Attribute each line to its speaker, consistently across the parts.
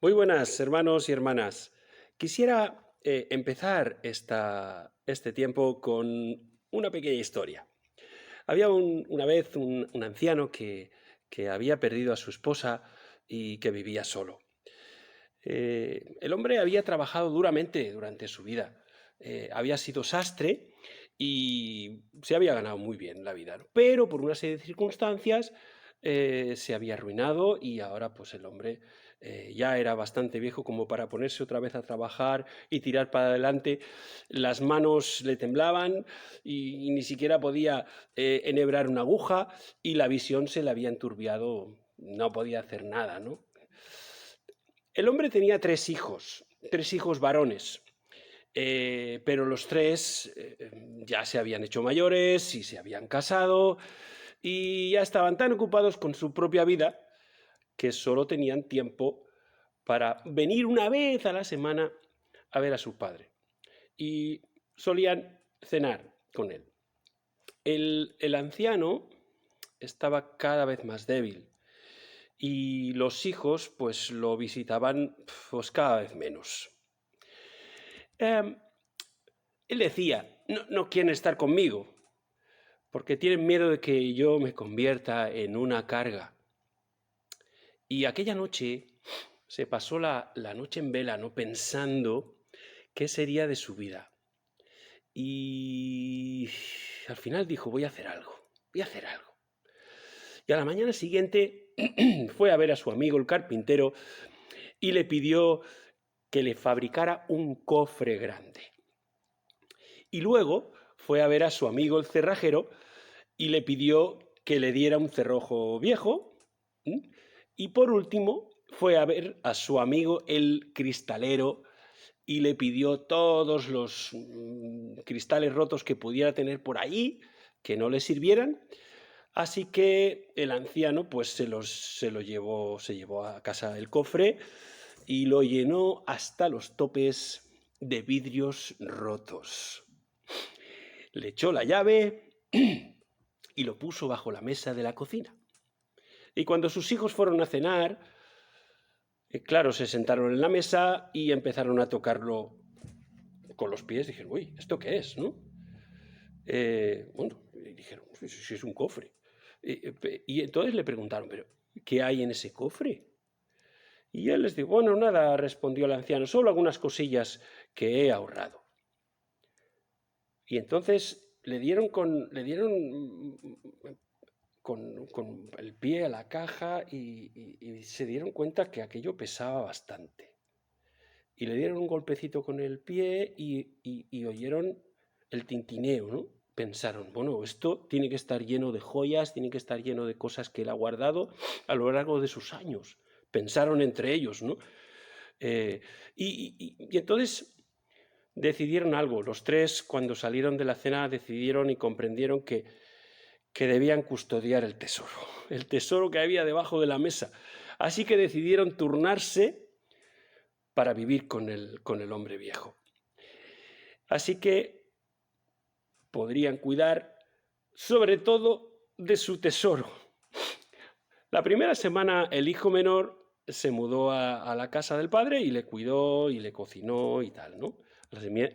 Speaker 1: Muy buenas, hermanos y hermanas. Quisiera empezar este tiempo con una pequeña historia. Había una vez un anciano que había perdido a su esposa y que vivía solo. El hombre había trabajado duramente durante su vida. Había sido sastre y se había ganado muy bien la vida, ¿no? Pero por una serie de circunstancias se había arruinado y ahora pues el hombre ya era bastante viejo como para ponerse otra vez a trabajar y tirar para adelante. Las manos le temblaban y ni siquiera podía enhebrar una aguja y la visión se le había enturbiado, no podía hacer nada, ¿no? El hombre tenía tres hijos varones, pero los tres ya se habían hecho mayores y se habían casado y ya estaban tan ocupados con su propia vida que solo tenían tiempo para venir una vez a la semana a ver a su padre y solían cenar con él. El anciano estaba cada vez más débil y los hijos pues lo visitaban pues cada vez menos. Eh, Él decía, no quieren estar conmigo porque tienen miedo de que yo me convierta en una carga. Y aquella noche se pasó la noche en vela, ¿no? Pensando qué sería de su vida. Y al final dijo, voy a hacer algo, voy a hacer algo. Y a la mañana siguiente fue a ver a su amigo el carpintero y le pidió que le fabricara un cofre grande. Y luego fue a ver a su amigo el cerrajero y le pidió que le diera un cerrojo viejo. Y por último fue a ver a su amigo el cristalero y le pidió todos los cristales rotos que pudiera tener por ahí, que no le sirvieran. Así que el anciano pues se llevó a casa el cofre y lo llenó hasta los topes de vidrios rotos. Le echó la llave y lo puso bajo la mesa de la cocina. Y cuando sus hijos fueron a cenar, claro, se sentaron en la mesa y empezaron a tocarlo con los pies. Dijeron, uy, ¿esto qué es, no? Bueno, y dijeron, si es un cofre. Y entonces le preguntaron, pero ¿qué hay en ese cofre? Y él les dijo, bueno, nada, respondió el anciano, solo algunas cosillas que he ahorrado. Y entonces le dieron con el pie a la caja y se dieron cuenta que aquello pesaba bastante. Y le dieron un golpecito con el pie y oyeron el tintineo, ¿no? Pensaron, bueno, esto tiene que estar lleno de joyas, tiene que estar lleno de cosas que él ha guardado a lo largo de sus años. Pensaron entre ellos, ¿no? Y entonces decidieron algo. Los tres, cuando salieron de la cena, decidieron y comprendieron que debían custodiar el tesoro que había debajo de la mesa. Así que decidieron turnarse para vivir con el hombre viejo. Así que podrían cuidar sobre todo de su tesoro. La primera semana el hijo menor se mudó a la casa del padre y le cuidó y le cocinó y tal, ¿no?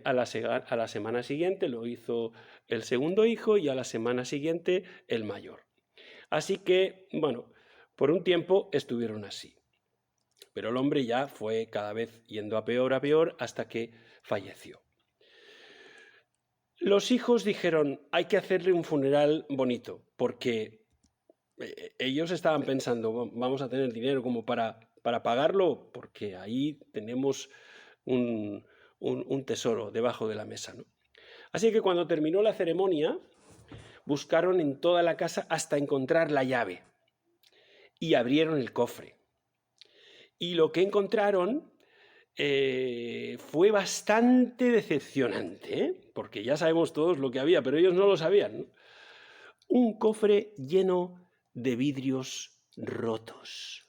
Speaker 1: A la semana siguiente lo hizo el segundo hijo y a la semana siguiente el mayor. Así que, bueno, por un tiempo estuvieron así. Pero el hombre ya fue cada vez yendo a peor, hasta que falleció. Los hijos dijeron, hay que hacerle un funeral bonito, porque ellos estaban pensando, vamos a tener dinero como para pagarlo, porque ahí tenemos un tesoro debajo de la mesa, ¿no? Así que cuando terminó la ceremonia, buscaron en toda la casa hasta encontrar la llave y abrieron el cofre. Y lo que encontraron fue bastante decepcionante, porque ya sabemos todos lo que había, pero ellos no lo sabían, ¿no? Un cofre lleno de vidrios rotos.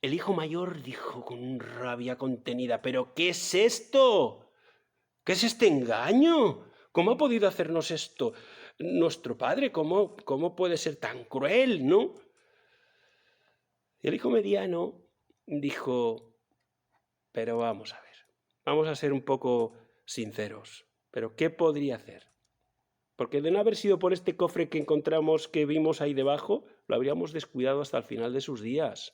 Speaker 1: El hijo mayor dijo con rabia contenida, ¿pero qué es esto? ¿Qué es este engaño? ¿Cómo ha podido hacernos esto nuestro padre? ¿Cómo puede ser tan cruel, no? Y el hijo mediano dijo, pero vamos a ver, vamos a ser un poco sinceros, pero ¿qué podría hacer? Porque de no haber sido por este cofre que encontramos, que vimos ahí debajo, lo habríamos descuidado hasta el final de sus días.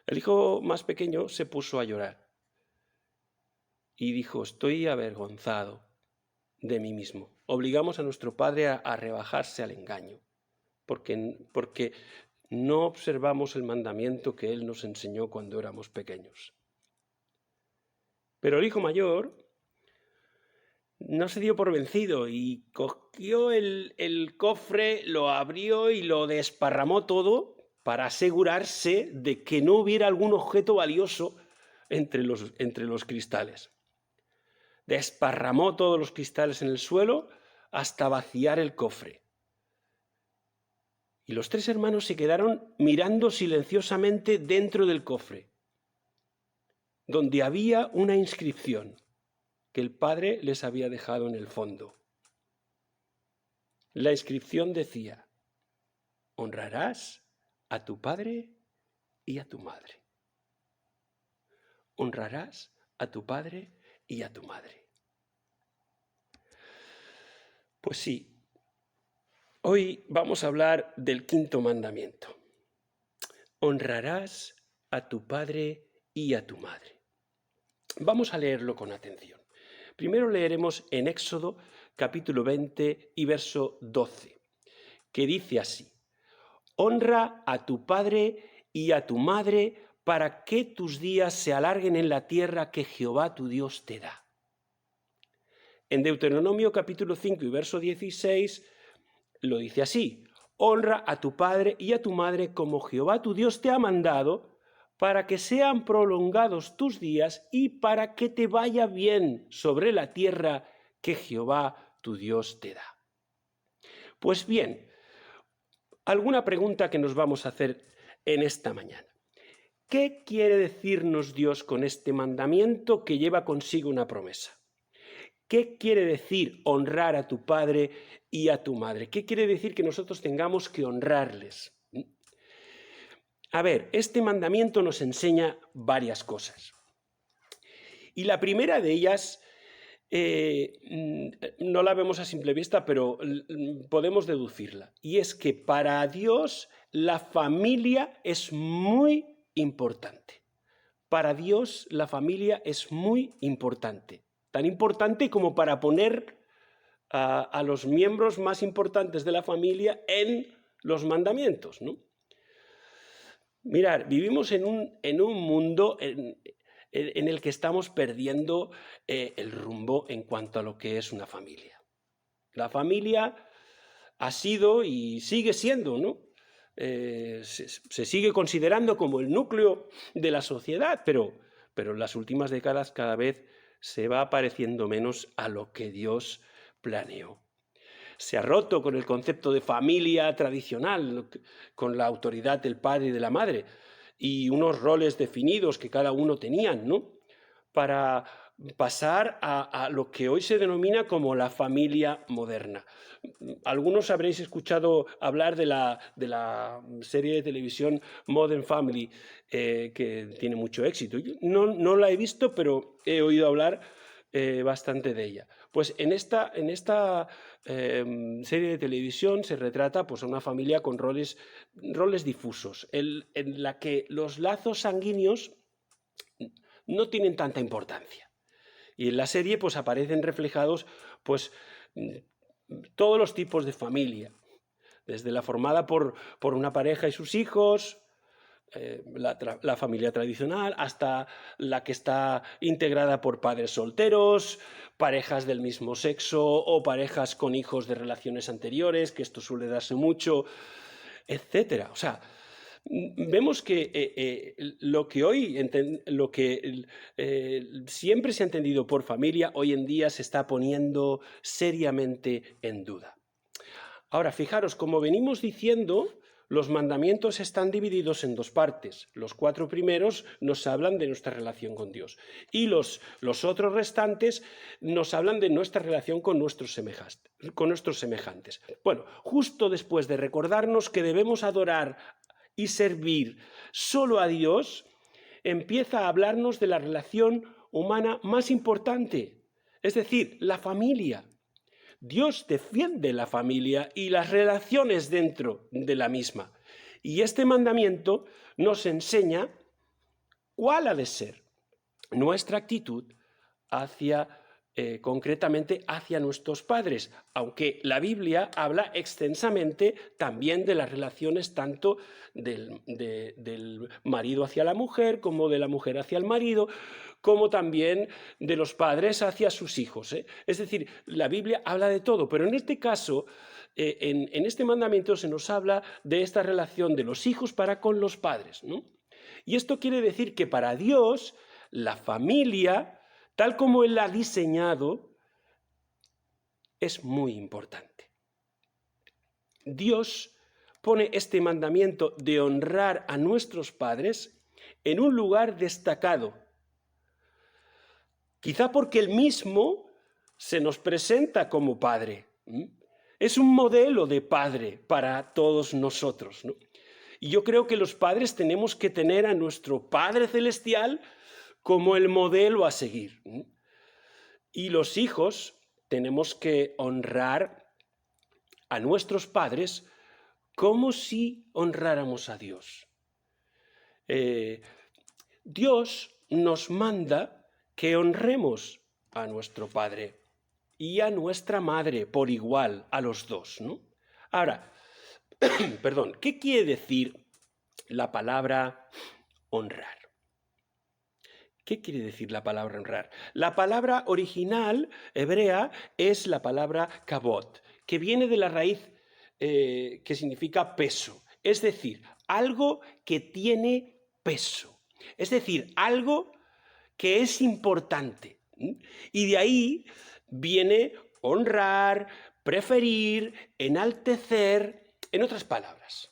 Speaker 1: El hijo más pequeño se puso a llorar y dijo, estoy avergonzado de mí mismo. Obligamos a nuestro padre a rebajarse al engaño, porque no observamos el mandamiento que él nos enseñó cuando éramos pequeños. Pero el hijo mayor no se dio por vencido y cogió el cofre, lo abrió y lo desparramó todo para asegurarse de que no hubiera algún objeto valioso entre los cristales. Desparramó todos los cristales en el suelo hasta vaciar el cofre. Y los tres hermanos se quedaron mirando silenciosamente dentro del cofre, donde había una inscripción que el padre les había dejado en el fondo. La inscripción decía, honrarás a tu padre y a tu madre. Honrarás a tu padre y a tu madre. Pues sí, hoy vamos a hablar del quinto mandamiento. Honrarás a tu padre y a tu madre. Vamos a leerlo con atención. Primero leeremos en Éxodo capítulo 20 y verso 12, que dice así, honra a tu padre y a tu madre para que tus días se alarguen en la tierra que Jehová tu Dios te da. En Deuteronomio capítulo 5 y verso 16 lo dice así, honra a tu padre y a tu madre como Jehová tu Dios te ha mandado, para que sean prolongados tus días y para que te vaya bien sobre la tierra que Jehová tu Dios te da. Pues bien, alguna pregunta que nos vamos a hacer en esta mañana. ¿Qué quiere decirnos Dios con este mandamiento que lleva consigo una promesa? ¿Qué quiere decir honrar a tu padre y a tu madre? ¿Qué quiere decir que nosotros tengamos que honrarles? A ver, este mandamiento nos enseña varias cosas. Y la primera de ellas, no la vemos a simple vista, pero podemos deducirla. Y es que para Dios la familia es muy importante. Para Dios la familia es muy importante. Tan importante como para poner a los miembros más importantes de la familia en los mandamientos, ¿no? Mirad, vivimos en un mundo en el que estamos perdiendo el rumbo en cuanto a lo que es una familia. La familia ha sido y sigue siendo, ¿no? Se sigue considerando como el núcleo de la sociedad, pero en las últimas décadas cada vez se va pareciendo menos a lo que Dios planeó. Se ha roto con el concepto de familia tradicional, con la autoridad del padre y de la madre, y unos roles definidos que cada uno tenían, ¿no? Para pasar a lo que hoy se denomina como la familia moderna. Algunos habréis escuchado hablar de la serie de televisión Modern Family, que tiene mucho éxito. Yo no la he visto, pero he oído hablar bastante de ella. Pues en esta serie de televisión se retrata pues, a una familia con roles difusos, en la que los lazos sanguíneos no tienen tanta importancia. Y en la serie pues, aparecen reflejados pues, todos los tipos de familia, desde la formada por una pareja y sus hijos, la familia tradicional, hasta la que está integrada por padres solteros, parejas del mismo sexo o parejas con hijos de relaciones anteriores, que esto suele darse mucho, etcétera. O sea, vemos que lo que siempre se ha entendido por familia, hoy en día se está poniendo seriamente en duda. Ahora, fijaros, como venimos diciendo, los mandamientos están divididos en dos partes. Los 4 primeros nos hablan de nuestra relación con Dios y los otros restantes nos hablan de nuestra relación con nuestros semejantes. Bueno, justo después de recordarnos que debemos adorar y servir solo a Dios, empieza a hablarnos de la relación humana más importante, es decir, la familia. Dios defiende la familia y las relaciones dentro de la misma. Y este mandamiento nos enseña cuál ha de ser nuestra actitud hacia, concretamente hacia nuestros padres, aunque la Biblia habla extensamente también de las relaciones tanto del marido hacia la mujer, como de la mujer hacia el marido, como también de los padres hacia sus hijos. Es decir, la Biblia habla de todo, pero en este caso, en este mandamiento se nos habla de esta relación de los hijos para con los padres, ¿no? Y esto quiere decir que para Dios, la familia, tal como Él la ha diseñado, es muy importante. Dios pone este mandamiento de honrar a nuestros padres en un lugar destacado, quizá porque Él mismo se nos presenta como padre. Es un modelo de padre para todos nosotros, ¿no? Y yo creo que los padres tenemos que tener a nuestro Padre Celestial como el modelo a seguir. Y los hijos tenemos que honrar a nuestros padres como si honráramos a Dios. Dios nos manda que honremos a nuestro padre y a nuestra madre por igual, a los dos, ¿no? Ahora, perdón, ¿qué quiere decir la palabra honrar? ¿Qué quiere decir la palabra honrar? La palabra original hebrea es la palabra kabod, que viene de la raíz que significa peso. Es decir, algo que tiene peso. Es decir, algo que es importante. Y de ahí viene honrar, preferir, enaltecer, en otras palabras.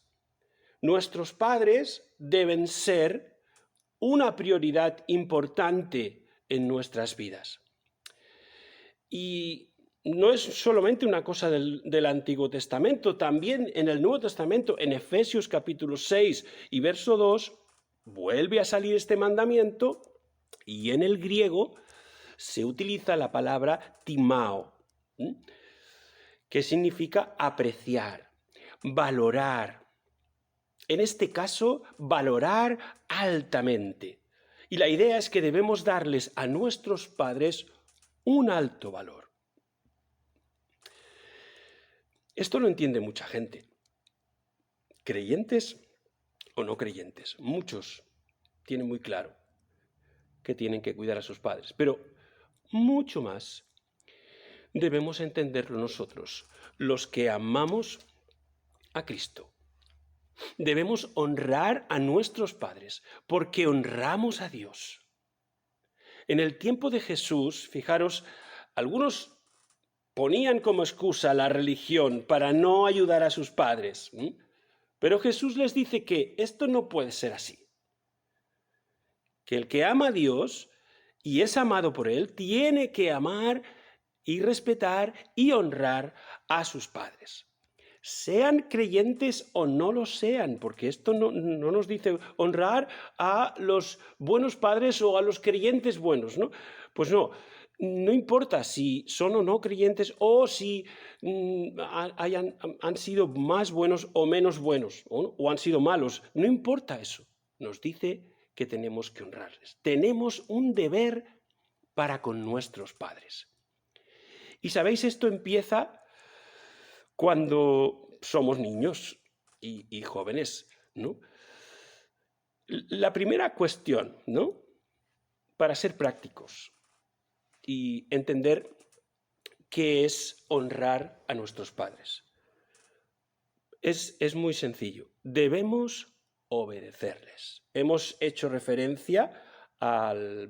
Speaker 1: Nuestros padres deben ser una prioridad importante en nuestras vidas. Y no es solamente una cosa del Antiguo Testamento, también en el Nuevo Testamento, en Efesios capítulo 6 y verso 2, vuelve a salir este mandamiento y en el griego se utiliza la palabra timao, que significa apreciar, valorar. En este caso, valorar altamente. Y la idea es que debemos darles a nuestros padres un alto valor. Esto lo entiende mucha gente, creyentes o no creyentes. Muchos tienen muy claro que tienen que cuidar a sus padres, pero mucho más debemos entenderlo nosotros, los que amamos a Cristo. Debemos honrar a nuestros padres porque honramos a Dios. En el tiempo de Jesús, fijaros, algunos ponían como excusa la religión para no ayudar a sus padres. Pero Jesús les dice que esto no puede ser así. Que el que ama a Dios y es amado por Él tiene que amar y respetar y honrar a sus padres. Sean creyentes o no lo sean, porque esto no nos dice honrar a los buenos padres o a los creyentes buenos, ¿no? Pues no importa si son o no creyentes o si han sido más buenos o menos buenos o han sido malos, no importa eso. Nos dice que tenemos que honrarles. Tenemos un deber para con nuestros padres. Y sabéis, esto empieza cuando somos niños y jóvenes, ¿no? La primera cuestión, ¿no? Para ser prácticos y entender qué es honrar a nuestros padres. Es muy sencillo. Debemos obedecerles. Hemos hecho referencia al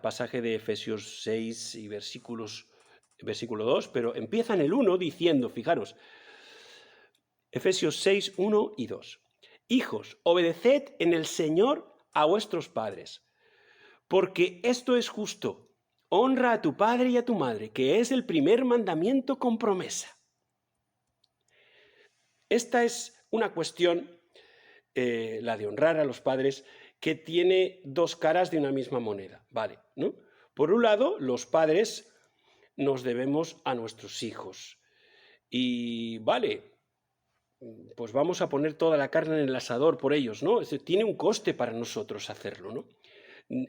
Speaker 1: pasaje de Efesios 6 y versículo 2, pero empieza en el 1 diciendo, fijaros, Efesios 6, 1 y 2. Hijos, obedeced en el Señor a vuestros padres, porque esto es justo. Honra a tu padre y a tu madre, que es el primer mandamiento con promesa. Esta es una cuestión la de honrar a los padres, que tiene dos caras de una misma moneda, ¿vale? ¿No? Por un lado, los padres nos debemos a nuestros hijos. Y vale, pues vamos a poner toda la carne en el asador por ellos, ¿no? Tiene un coste para nosotros hacerlo, ¿no?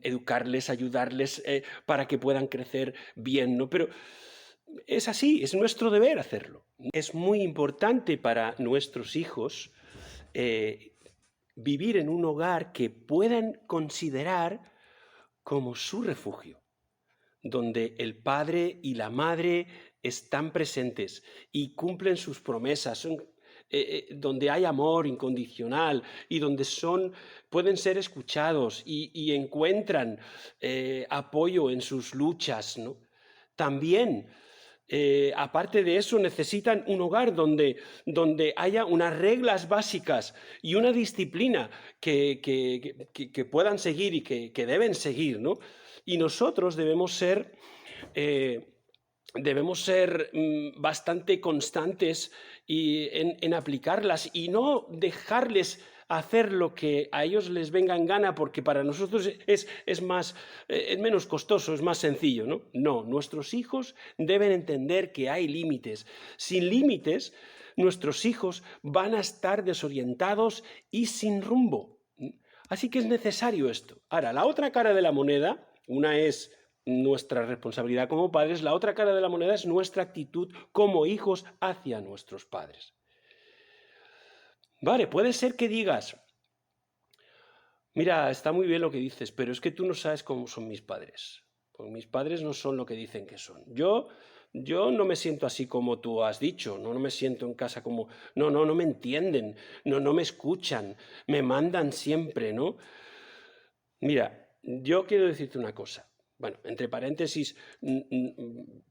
Speaker 1: Educarles, ayudarles para que puedan crecer bien, ¿no? Pero es así, es nuestro deber hacerlo. Es muy importante para nuestros hijos vivir en un hogar que puedan considerar como su refugio, donde el padre y la madre están presentes y cumplen sus promesas, donde hay amor incondicional y donde pueden ser escuchados y encuentran apoyo en sus luchas, ¿no? También, aparte de eso, necesitan un hogar donde haya unas reglas básicas y una disciplina que puedan seguir y que deben seguir, ¿no? Y nosotros debemos ser bastante constantes en aplicarlas y no dejarles hacer lo que a ellos les venga en gana, porque para nosotros es menos costoso, es más sencillo, ¿no? No, nuestros hijos deben entender que hay límites. Sin límites, nuestros hijos van a estar desorientados y sin rumbo. Así que es necesario esto. Ahora, la otra cara de la moneda, una es nuestra responsabilidad como padres, la otra cara de la moneda es nuestra actitud como hijos hacia nuestros padres. Vale, puede ser que digas, mira, está muy bien lo que dices, pero es que tú no sabes cómo son mis padres. Pues mis padres no son lo que dicen que son. Yo no me siento así como tú has dicho, no me siento en casa como, no me entienden, no me escuchan, me mandan siempre, ¿no? Mira, yo quiero decirte una cosa. Bueno, entre paréntesis,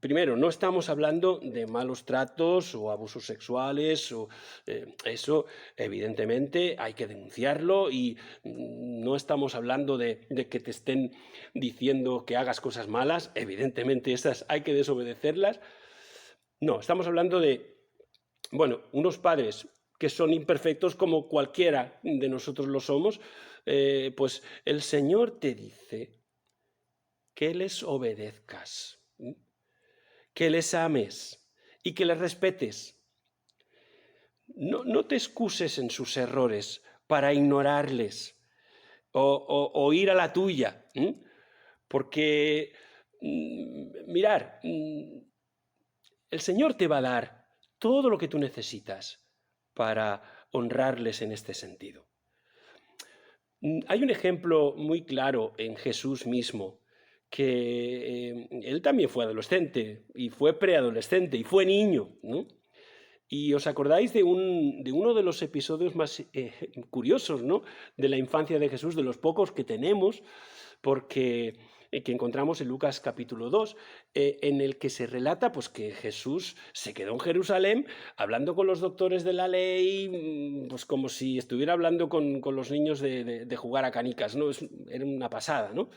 Speaker 1: primero, no estamos hablando de malos tratos o abusos sexuales, eso evidentemente hay que denunciarlo y no estamos hablando de que te estén diciendo que hagas cosas malas, evidentemente esas hay que desobedecerlas. No, estamos hablando de, bueno, unos padres que son imperfectos como cualquiera de nosotros lo somos, pues el Señor te dice que les obedezcas, que les ames y que les respetes. No te excuses en sus errores para ignorarles o ir a la tuya, porque, mirar, el Señor te va a dar todo lo que tú necesitas para honrarles en este sentido. Hay un ejemplo muy claro en Jesús mismo, que él también fue adolescente y fue preadolescente y fue niño, ¿no? Y os acordáis de uno de los episodios más curiosos, ¿no? De la infancia de Jesús, de los pocos que tenemos, porque que encontramos en Lucas capítulo 2, en el que se relata pues, que Jesús se quedó en Jerusalén hablando con los doctores de la ley, pues como si estuviera hablando con los niños de jugar a canicas, ¿no? Era una pasada, ¿no?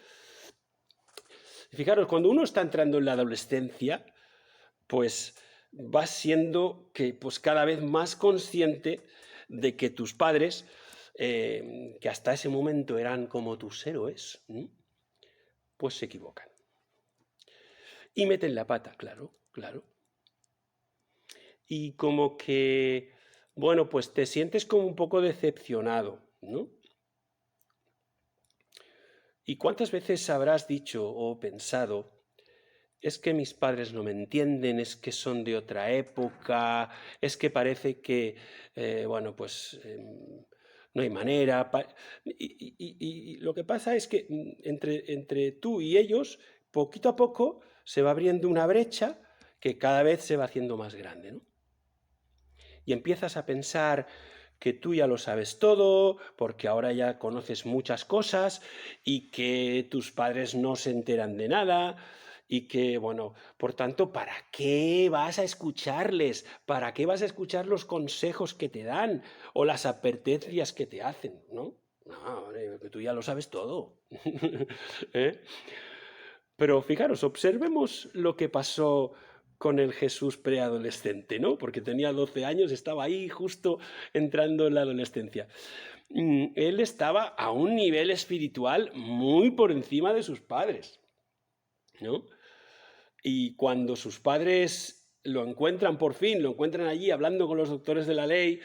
Speaker 1: Fijaros, cuando uno está entrando en la adolescencia, pues vas siendo pues cada vez más consciente de que tus padres, que hasta ese momento eran como tus héroes, pues se equivocan. Y meten la pata, claro. Y como que, bueno, pues te sientes como un poco decepcionado, ¿no? ¿Y cuántas veces habrás dicho o pensado, es que mis padres no me entienden, es que son de otra época, es que parece que, bueno, pues no hay manera? Y lo que pasa es que entre tú y ellos, poquito a poco, se va abriendo una brecha que cada vez se va haciendo más grande, ¿no? Y empiezas a pensar que tú ya lo sabes todo, porque ahora ya conoces muchas cosas y que tus padres no se enteran de nada y que, bueno, por tanto, ¿para qué vas a escucharles? ¿Para qué vas a escuchar los consejos que te dan o las advertencias que te hacen? No, que tú ya lo sabes todo. ¿Eh? Pero fijaros, observemos lo que pasó con el Jesús preadolescente, ¿no? Porque tenía 12 años, estaba ahí justo entrando en la adolescencia. Él estaba a un nivel espiritual muy por encima de sus padres, ¿no? Y cuando sus padres lo encuentran por fin, lo encuentran allí hablando con los doctores de la ley,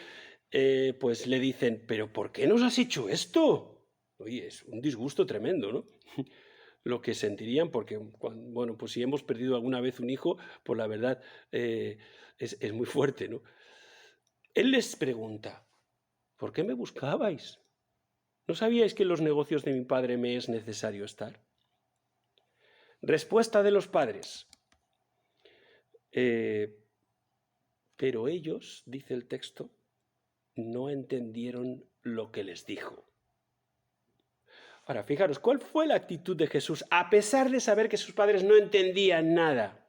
Speaker 1: pues le dicen, ¿pero por qué nos has hecho esto? Oye, es un disgusto tremendo, ¿no? Lo que sentirían, porque, bueno, pues si hemos perdido alguna vez un hijo, pues la verdad es muy fuerte, ¿no? Él les pregunta, ¿por qué me buscabais? ¿No sabíais que en los negocios de mi padre me es necesario estar? Respuesta de los padres. Pero ellos, dice el texto, no entendieron lo que les dijo. Ahora, fijaros, ¿cuál fue la actitud de Jesús a pesar de saber que sus padres no entendían nada?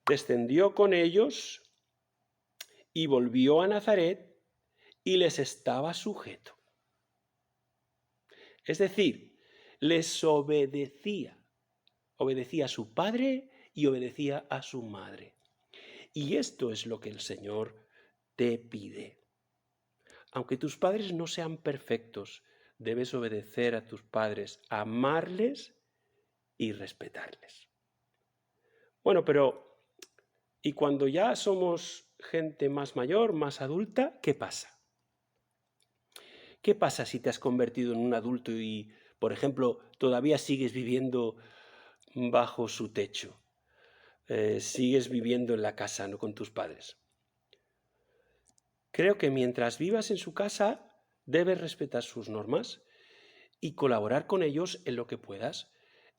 Speaker 1: Descendió con ellos y volvió a Nazaret y les estaba sujeto. Es decir, les obedecía. Obedecía a su padre y obedecía a su madre. Y esto es lo que el Señor te pide. Aunque tus padres no sean perfectos, debes obedecer a tus padres, amarles y respetarles. Bueno, pero ¿y cuando ya somos gente más mayor, más adulta, qué pasa? ¿Qué pasa si te has convertido en un adulto y, por ejemplo, todavía sigues viviendo bajo su techo? Sigues viviendo en la casa, ¿no?, con tus padres. Creo que mientras vivas en su casa, debes respetar sus normas y colaborar con ellos en lo que puedas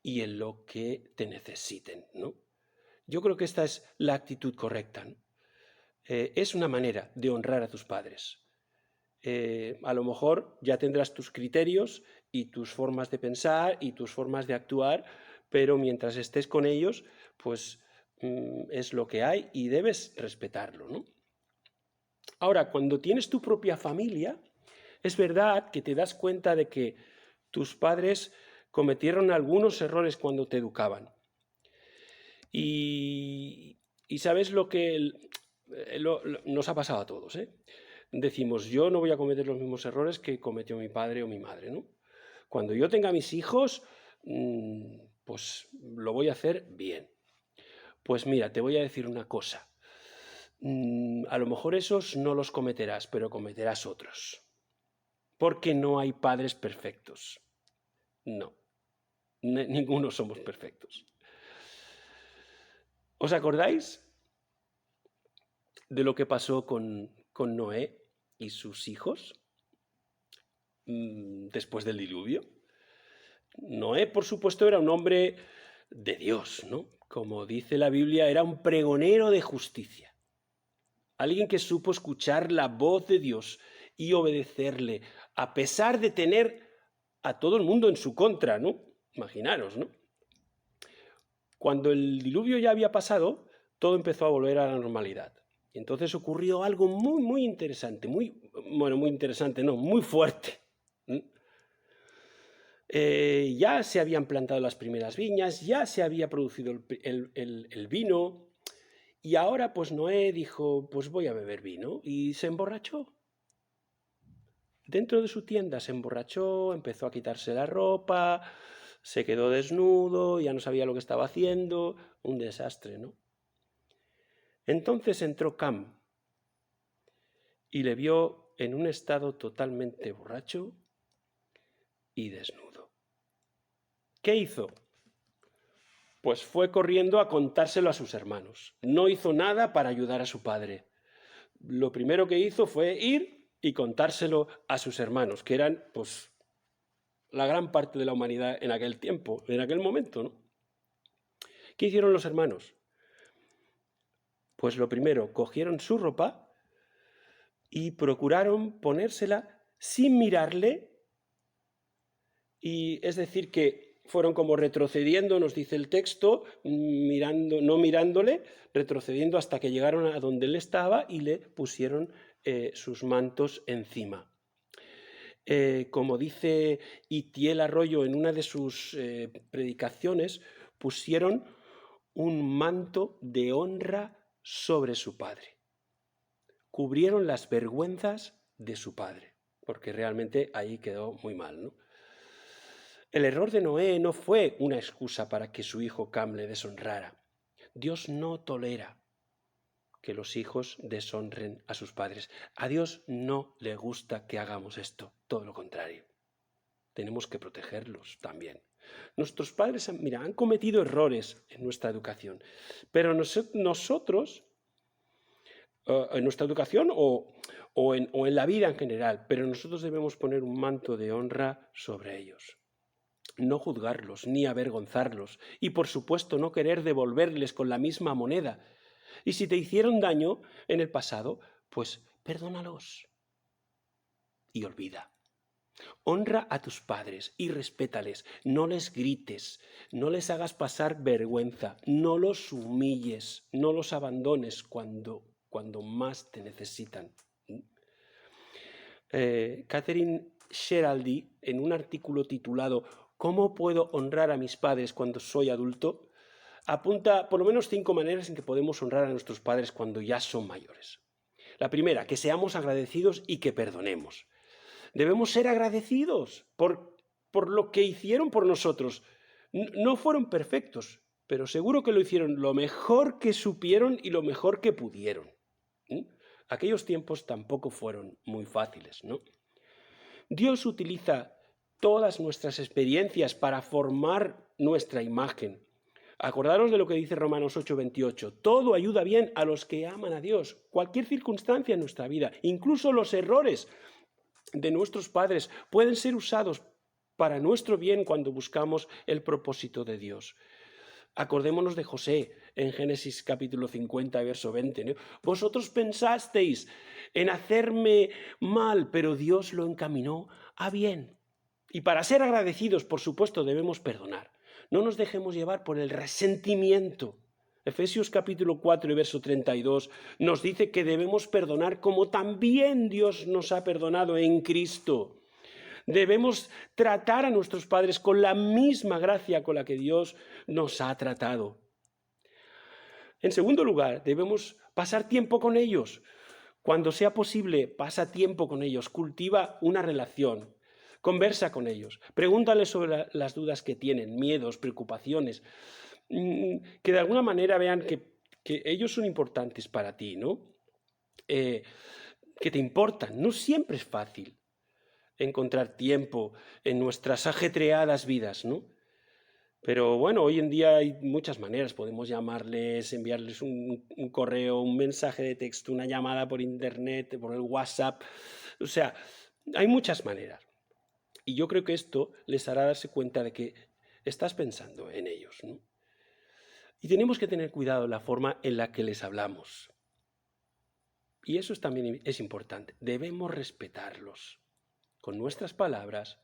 Speaker 1: y en lo que te necesiten, ¿no? Yo creo que esta es la actitud correcta, ¿no? Es una manera de honrar a tus padres. A lo mejor ya tendrás tus criterios y tus formas de pensar y tus formas de actuar, pero mientras estés con ellos, pues es lo que hay y debes respetarlo, ¿no? Ahora, cuando tienes tu propia familia, es verdad que te das cuenta de que tus padres cometieron algunos errores cuando te educaban. Y sabes lo que nos ha pasado a todos, ¿eh? Decimos, yo no voy a cometer los mismos errores que cometió mi padre o mi madre, ¿no? Cuando yo tenga mis hijos, pues lo voy a hacer bien. Pues mira, te voy a decir una cosa. A lo mejor esos no los cometerás, pero cometerás otros. Porque no hay padres perfectos. No, ninguno somos perfectos. ¿Os acordáis de lo que pasó con Noé y sus hijos después del diluvio? Noé, por supuesto, era un hombre de Dios, ¿no? Como dice la Biblia, era un pregonero de justicia. Alguien que supo escuchar la voz de Dios y obedecerle, a pesar de tener a todo el mundo en su contra, ¿no? Imaginaros, ¿no? Cuando el diluvio ya había pasado, todo empezó a volver a la normalidad. Y entonces ocurrió algo muy, muy interesante, muy interesante, no, muy fuerte. Ya se habían plantado las primeras viñas, ya se había producido el vino, y ahora pues Noé dijo, pues voy a beber vino, y se emborrachó. Dentro de su tienda se emborrachó, empezó a quitarse la ropa, se quedó desnudo, ya no sabía lo que estaba haciendo, un desastre, ¿no? Entonces entró Cam y le vio en un estado totalmente borracho y desnudo. ¿Qué hizo? Pues fue corriendo a contárselo a sus hermanos. No hizo nada para ayudar a su padre. Lo primero que hizo fue ir y contárselo a sus hermanos, que eran, pues, la gran parte de la humanidad en aquel tiempo, en aquel momento, ¿no? ¿Qué hicieron los hermanos? Pues lo primero, cogieron su ropa y procuraron ponérsela sin mirarle, y es decir que fueron como retrocediendo, nos dice el texto, no mirándole, retrocediendo hasta que llegaron a donde él estaba y le pusieron sus mantos encima. Como dice Itiel Arroyo en una de sus predicaciones, pusieron un manto de honra sobre su padre. Cubrieron las vergüenzas de su padre, porque realmente ahí quedó muy mal, ¿no? El error de Noé no fue una excusa para que su hijo Cam le deshonrara. Dios no tolera que los hijos deshonren a sus padres. A Dios no le gusta que hagamos esto, todo lo contrario. Tenemos que protegerlos también. Nuestros padres, mira, han cometido errores en nuestra educación, pero nosotros, en nuestra educación o en la vida en general, pero nosotros debemos poner un manto de honra sobre ellos. No juzgarlos ni avergonzarlos y, por supuesto, no querer devolverles con la misma moneda. Y si te hicieron daño en el pasado, pues perdónalos y olvida. Honra a tus padres y respétales, no les grites, no les hagas pasar vergüenza, no los humilles, no los abandones cuando más te necesitan. Catherine Sheraldi, en un artículo titulado ¿Cómo puedo honrar a mis padres cuando soy adulto?, apunta por lo menos 5 maneras en que podemos honrar a nuestros padres cuando ya son mayores. La primera, que seamos agradecidos y que perdonemos. Debemos ser agradecidos por lo que hicieron por nosotros. No fueron perfectos, pero seguro que lo hicieron lo mejor que supieron y lo mejor que pudieron. Aquellos tiempos tampoco fueron muy fáciles, ¿no? Dios utiliza todas nuestras experiencias para formar nuestra imagen. Acordaros de lo que dice Romanos 8:28. Todo ayuda bien a los que aman a Dios. Cualquier circunstancia en nuestra vida, incluso los errores de nuestros padres, pueden ser usados para nuestro bien cuando buscamos el propósito de Dios. Acordémonos de José en Génesis capítulo 50, verso 20. ¿no? Vosotros pensasteis en hacerme mal, pero Dios lo encaminó a bien. Y para ser agradecidos, por supuesto, debemos perdonar. No nos dejemos llevar por el resentimiento. Efesios capítulo 4 y verso 32 nos dice que debemos perdonar como también Dios nos ha perdonado en Cristo. Debemos tratar a nuestros padres con la misma gracia con la que Dios nos ha tratado. En segundo lugar, debemos pasar tiempo con ellos. Cuando sea posible, pasa tiempo con ellos, cultiva una relación, conversa con ellos, pregúntales sobre las dudas que tienen, miedos, preocupaciones, que de alguna manera vean que ellos son importantes para ti, ¿no? Que te importan. No siempre es fácil encontrar tiempo en nuestras ajetreadas vidas, ¿no? Pero bueno, hoy en día hay muchas maneras. Podemos llamarles, enviarles un correo, un mensaje de texto, una llamada por internet, por el WhatsApp. O sea, hay muchas maneras. Y yo creo que esto les hará darse cuenta de que estás pensando en ellos, ¿no? Y tenemos que tener cuidado en la forma en la que les hablamos. Y eso también es importante. Debemos respetarlos con nuestras palabras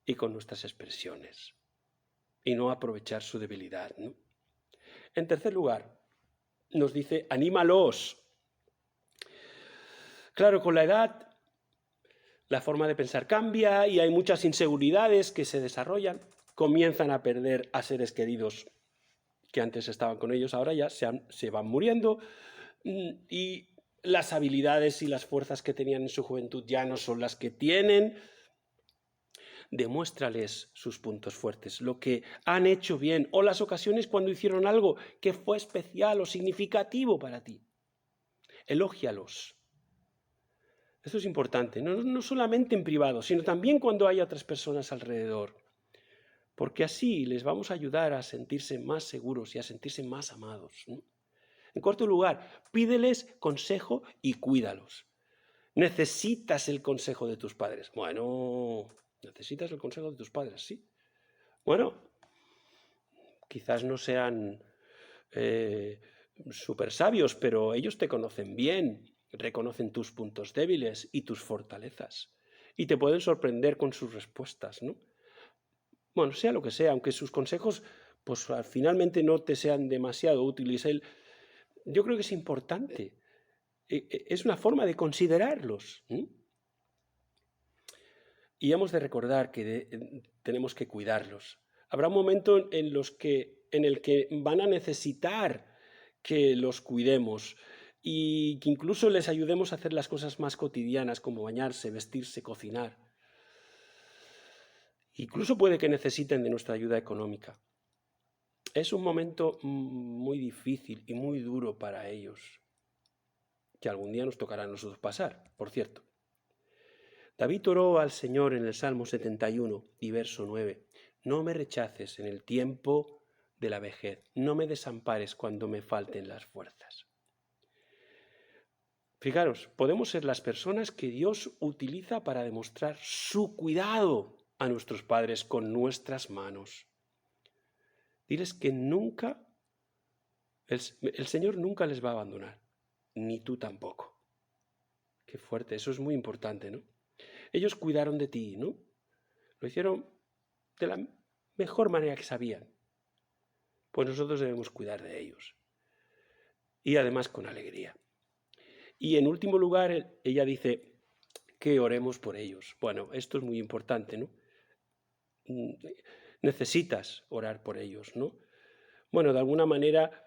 Speaker 1: y con nuestras expresiones. Y no aprovechar su debilidad, ¿no? En tercer lugar, nos dice, anímalos. Claro, con la edad, la forma de pensar cambia y hay muchas inseguridades que se desarrollan. Comienzan a perder a seres queridos que antes estaban con ellos, ahora ya se van muriendo y las habilidades y las fuerzas que tenían en su juventud ya no son las que tienen. Demuéstrales sus puntos fuertes, lo que han hecho bien o las ocasiones cuando hicieron algo que fue especial o significativo para ti. Elógialos. Esto es importante, no solamente en privado, sino también cuando hay otras personas alrededor, porque así les vamos a ayudar a sentirse más seguros y a sentirse más amados, ¿no? En cuarto lugar, pídeles consejo y cuídalos. ¿Necesitas el consejo de tus padres? Bueno, necesitas el consejo de tus padres, sí. Bueno, quizás no sean súper sabios, pero ellos te conocen bien, reconocen tus puntos débiles y tus fortalezas. Y te pueden sorprender con sus respuestas, ¿no? Bueno, sea lo que sea, aunque sus consejos pues finalmente no te sean demasiado útiles, yo creo que es importante. Es una forma de considerarlos. Y hemos de recordar que tenemos que cuidarlos. Habrá un momento en los que en el que van a necesitar que los cuidemos y que incluso les ayudemos a hacer las cosas más cotidianas como bañarse, vestirse, cocinar. Incluso puede que necesiten de nuestra ayuda económica. Es un momento muy difícil y muy duro para ellos, que algún día nos tocará a nosotros pasar, por cierto. David oró al Señor en el Salmo 71 y verso 9. No me rechaces en el tiempo de la vejez, no me desampares cuando me falten las fuerzas. Fijaros, podemos ser las personas que Dios utiliza para demostrar su cuidado a nuestros padres con nuestras manos. Diles que nunca, el Señor nunca les va a abandonar, ni tú tampoco. Qué fuerte, eso es muy importante, ¿no? Ellos cuidaron de ti, ¿no? Lo hicieron de la mejor manera que sabían. Pues nosotros debemos cuidar de ellos. Y además con alegría. Y en último lugar, ella dice que oremos por ellos. Bueno, esto es muy importante, ¿no? Necesitas orar por ellos, ¿no? Bueno, de alguna manera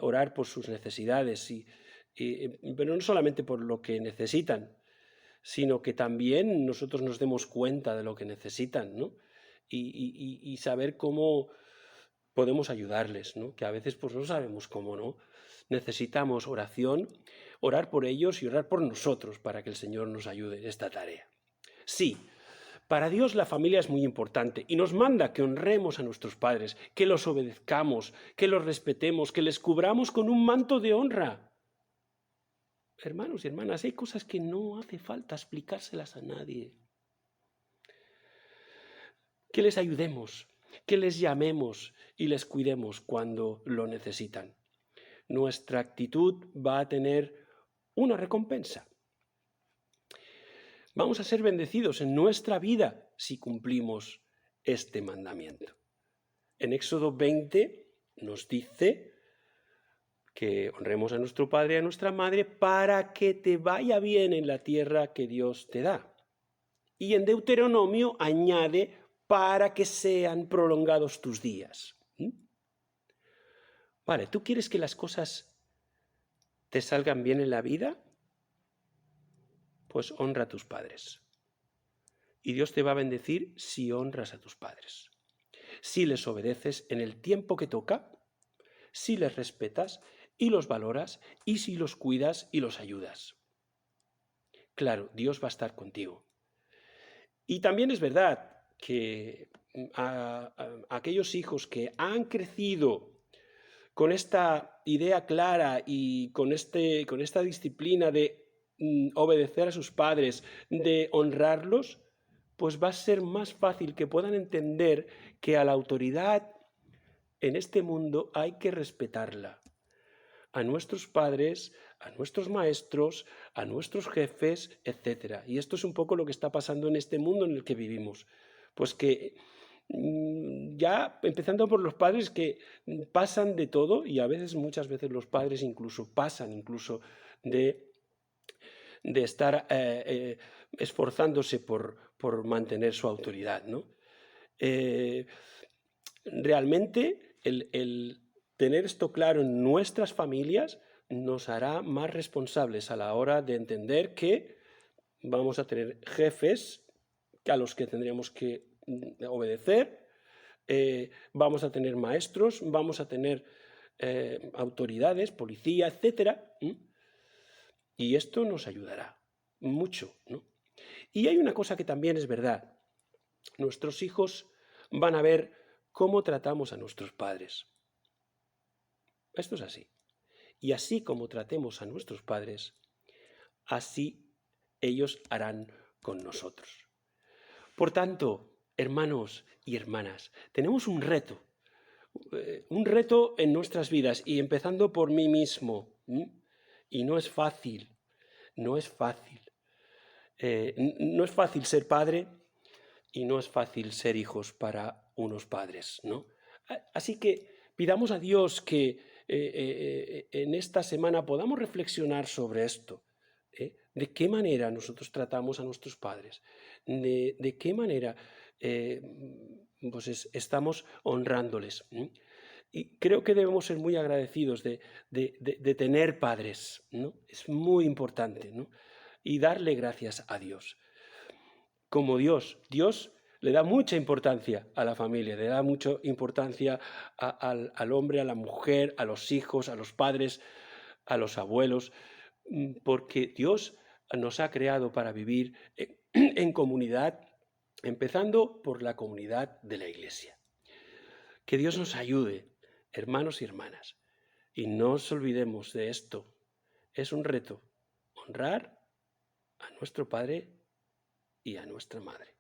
Speaker 1: orar por sus necesidades, pero no solamente por lo que necesitan, sino que también nosotros nos demos cuenta de lo que necesitan, ¿no? Y saber cómo podemos ayudarles, ¿no? Que a veces pues no sabemos cómo, ¿no? Necesitamos oración, orar por ellos y orar por nosotros para que el Señor nos ayude en esta tarea. Sí, para Dios la familia es muy importante y nos manda que honremos a nuestros padres, que los obedezcamos, que los respetemos, que les cubramos con un manto de honra. Hermanos y hermanas, hay cosas que no hace falta explicárselas a nadie. Que les ayudemos, que les llamemos y les cuidemos cuando lo necesitan. Nuestra actitud va a tener una recompensa. Vamos a ser bendecidos en nuestra vida si cumplimos este mandamiento. En Éxodo 20 nos dice que honremos a nuestro padre y a nuestra madre para que te vaya bien en la tierra que Dios te da. Y en Deuteronomio añade para que sean prolongados tus días. Vale, ¿tú quieres que las cosas te salgan bien en la vida? Pues honra a tus padres. Y Dios te va a bendecir si honras a tus padres. Si les obedeces en el tiempo que toca, si les respetas y los valoras, y si los cuidas y los ayudas. Claro, Dios va a estar contigo. Y también es verdad que a aquellos hijos que han crecido con esta idea clara y con esta disciplina de obedecer a sus padres, de honrarlos, pues va a ser más fácil que puedan entender que a la autoridad en este mundo hay que respetarla. A nuestros padres, a nuestros maestros, a nuestros jefes, etc. Y esto es un poco lo que está pasando en este mundo en el que vivimos. Pues que ya empezando por los padres que pasan de todo y a veces, muchas veces los padres pasan de estar esforzándose por mantener su autoridad, ¿no? Realmente el tener esto claro en nuestras familias nos hará más responsables a la hora de entender que vamos a tener jefes a los que tendríamos que obedecer, vamos a tener maestros, vamos a tener autoridades, policía, etc. Y esto nos ayudará mucho, ¿no? Y hay una cosa que también es verdad. Nuestros hijos van a ver cómo tratamos a nuestros padres. Esto es así. Y así como tratemos a nuestros padres, así ellos harán con nosotros. Por tanto, hermanos y hermanas, tenemos un reto en nuestras vidas y empezando por mí mismo. Y no es fácil, no es fácil. No es fácil ser padre y no es fácil ser hijos para unos padres, ¿no? Así que pidamos a Dios que en esta semana podamos reflexionar sobre esto. ¿De qué manera nosotros tratamos a nuestros padres? ¿De qué manera pues estamos honrándoles? Y creo que debemos ser muy agradecidos de tener padres, ¿no? Es muy importante, ¿no? Y darle gracias a Dios. Como Dios le da mucha importancia a la familia, le da mucha importancia al hombre, a la mujer, a los hijos, a los padres, a los abuelos, porque Dios nos ha creado para vivir en comunidad, empezando por la comunidad de la Iglesia. Que Dios nos ayude, hermanos y hermanas, y no nos olvidemos de esto. Es un reto honrar a nuestro Padre y a nuestra Madre.